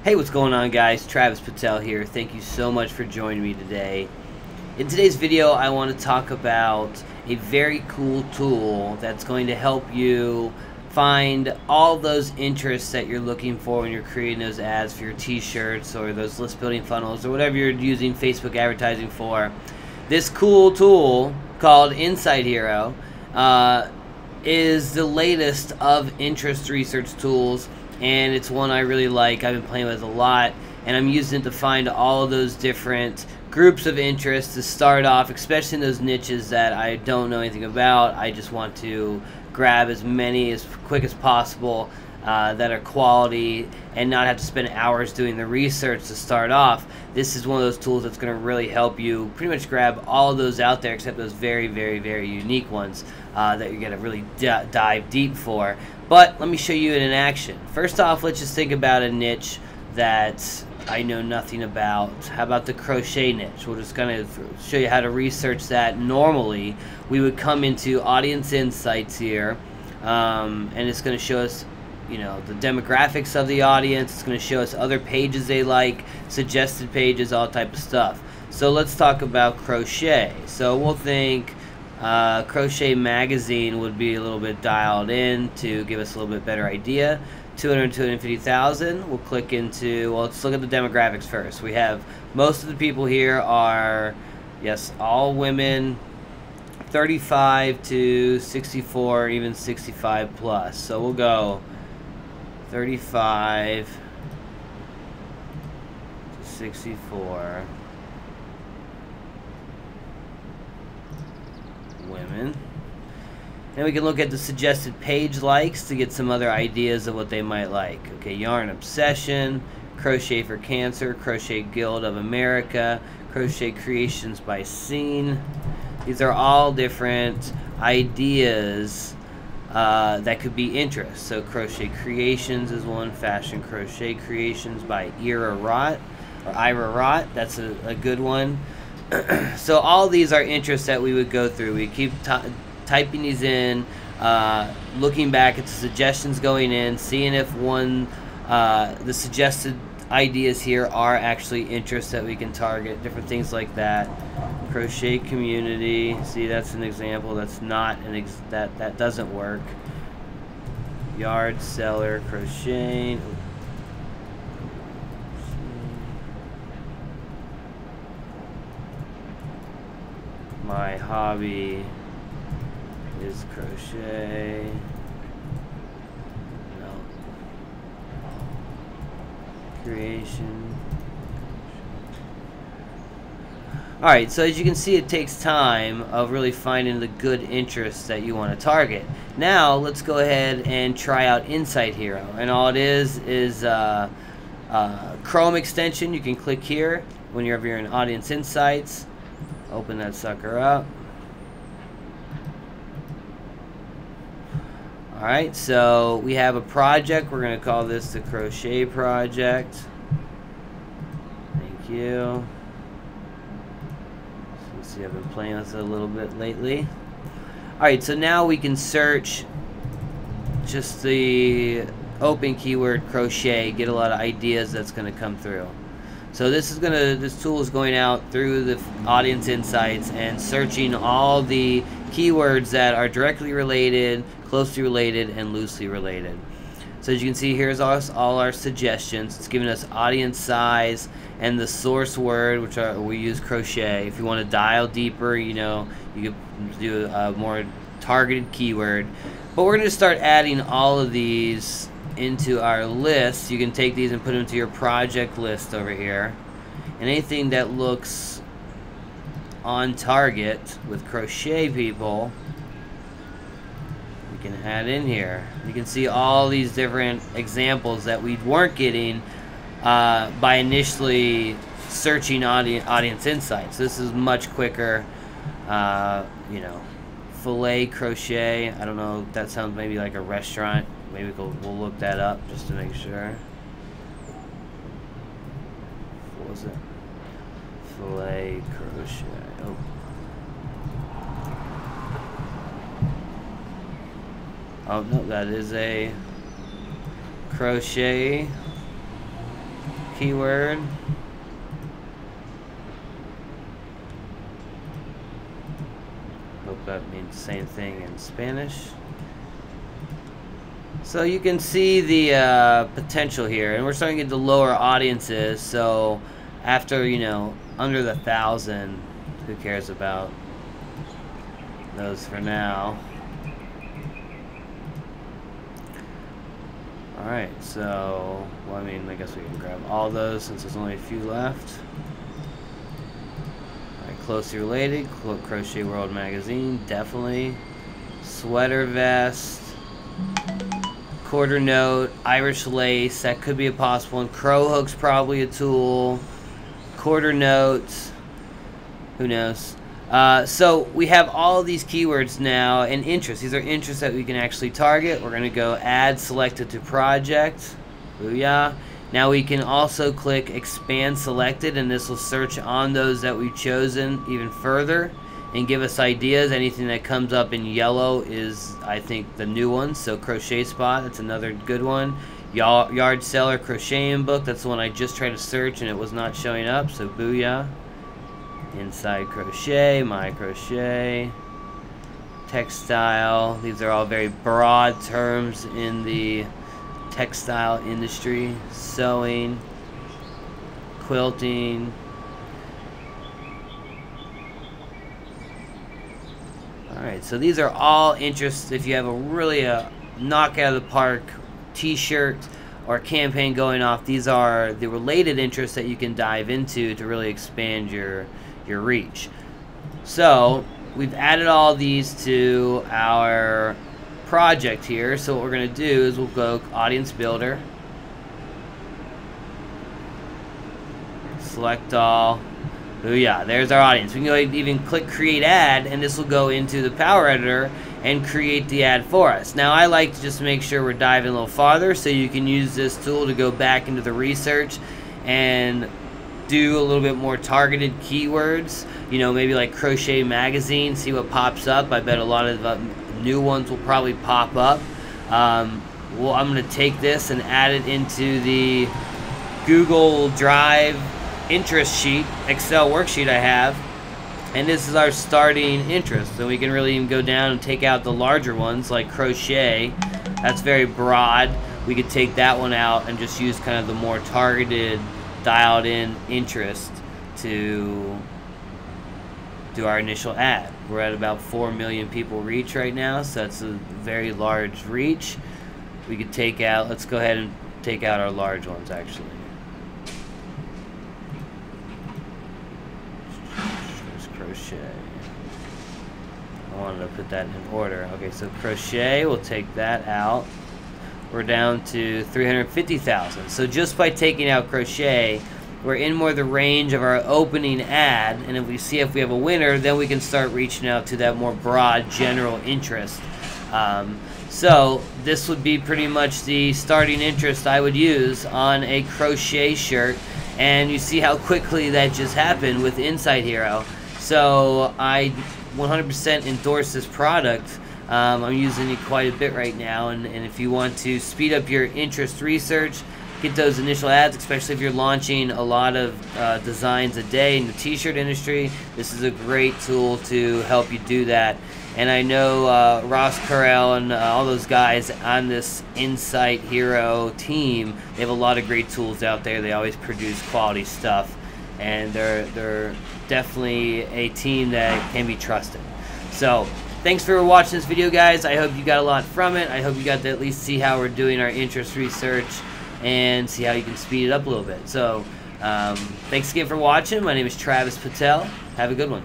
Hey, what's going on, guys? Travis Petelle here. Thank you so much for joining me today. In today's video, I want to talk about a very cool tool that's going to help you find all those interests that you're looking for when you're creating those ads for your t-shirts or those list building funnels or whatever you're using Facebook advertising for. This cool tool called Insight Hero is the latest of interest research tools, and it's one I really like. I've been playing with a lot, and I'm using it to find all of those different groups of interest to start off, especially in those niches that I don't know anything about. I just want to grab as many as quick as possible that are quality and not have to spend hours doing the research to start off. This is one of those tools that's going to really help you pretty much grab all of those out there, except those very, very, very unique ones that you're going to really dive deep for. But let me show you it in action. First off, let's just think about a niche that I know nothing about. How about the crochet niche? We'll just kind of show you how to research that. Normally, we would come into Audience Insights here, and it's going to show us, you know, the demographics of the audience. It's going to show us other pages they like, suggested pages, all type of stuff. So let's talk about crochet. So we'll think Crochet Magazine would be a little bit dialed in to give us a little bit better idea. 250,000. We'll click into, well, let's look at the demographics first. We have most of the people here are, yes, all women, 35 to 64, even 65 plus. So we'll go 35 to 64 women. And we can look at the suggested page likes to get some other ideas of what they might like. Okay, Yarn Obsession, Crochet for Cancer, Crochet Guild of America, Crochet Creations by Scene. These are all different ideas that could be interest. So Crochet Creations is one, Fashion Crochet Creations by Ira Rott, that's a good one. So all these are interests that we would go through. We keep typing these in, looking back at the suggestions going in, seeing if the suggested ideas here are actually interests that we can target, different things like that. Crochet community, see, that's an example. That's not that doesn't work. Yard seller crocheting. My hobby is crochet. No. Creation. Alright, so as you can see, it takes time of really finding the good interests that you want to target. Now, let's go ahead and try out Insight Hero. And all it is Chrome extension. You can click here whenever you're in Audience Insights. Open that sucker up. Alright, so we have a project. We're going to call this the Crochet Project. Thank you. So you see, I've been playing with it a little bit lately. Alright, so now we can search just the open keyword crochet, get a lot of ideas that's going to come through. So this tool is going out through the Audience Insights and searching all the keywords that are directly related, closely related, and loosely related. So as you can see, here's all our suggestions. It's giving us audience size and the source word, which we use crochet. If you want to dial deeper, you know, you could do a more targeted keyword. But we're going to start adding all of these into our list. You can take these and put them into your project list over here, and anything that looks on target with crochet people, we can add in here. You can see all these different examples that we weren't getting by initially searching Audience Insights. This is much quicker. You know, filet crochet, I don't know, that sounds maybe like a restaurant. Maybe we'll look that up just to make sure. What was it? Filet crochet. Oh. Oh no, that is a crochet keyword. Hope that means the same thing in Spanish. So you can see the potential here, and we're starting to get the lower audiences. So after, you know, under the 1,000, who cares about those for now? Alright, so, well, I mean, I guess we can grab all those since there's only a few left. Alright, closely related, Crochet World Magazine, definitely. Sweater vest, quarter note, Irish lace, that could be a possible one. Crow hook's probably a tool. Quarter notes, who knows? So we have all these keywords now, and interests. These are interests that we can actually target. We're going to go add selected to project. Booyah. Now we can also click expand selected, and this will search on those that we've chosen even further and give us ideas. Anything that comes up in yellow is, I think, the new one. So crochet spot, that's another good one. Yard seller crocheting book, that's the one I just tried to search and it was not showing up, so booyah. Inside crochet, my crochet, textile. These are all very broad terms in the textile industry. Sewing, quilting. Alright, so these are all interests. If you have a really knock out of the park t-shirt or campaign going off, these are the related interests that you can dive into to really expand your reach. So we've added all these to our project here. So what we're going to do is we'll go audience builder, select all. Booyah, there's our audience. We can go even click create ad, and this will go into the Power Editor and create the ad for us. Now I like to just make sure we're diving a little farther, so you can use this tool to go back into the research and do a little bit more targeted keywords, you know, maybe like crochet magazine, see what pops up. I bet a lot of new ones will probably pop up. Well, I'm going to take this and add it into the Google Drive interest sheet, Excel worksheet I have, and this is our starting interest. So we can really even go down and take out the larger ones like crochet. That's very broad. We could take that one out and just use kind of the more targeted, dialed in interest to do our initial ad. We're at about 4 million people reach right now, so that's a very large reach. We could take out, let's go ahead and take out our large ones actually. Just crochet. I wanted to put that in order. Okay, so crochet, we'll take that out. We're down to 350,000. So just by taking out crochet, we're in more the range of our opening ad, and if we see if we have a winner, then we can start reaching out to that more broad general interest. So this would be pretty much the starting interest I would use on a crochet shirt, and you see how quickly that just happened with Insight Hero. So I 100% endorse this product. I'm using it quite a bit right now, and if you want to speed up your interest research, get those initial ads, especially if you're launching a lot of designs a day in the t-shirt industry, this is a great tool to help you do that. And I know Ross Carell and all those guys on this Insight Hero team, they have a lot of great tools out there. They always produce quality stuff, and they're definitely a team that can be trusted. So thanks for watching this video, guys. I hope you got a lot from it. I hope you got to at least see how we're doing our interest research and see how you can speed it up a little bit. So thanks again for watching. My name is Travis Petelle. Have a good one.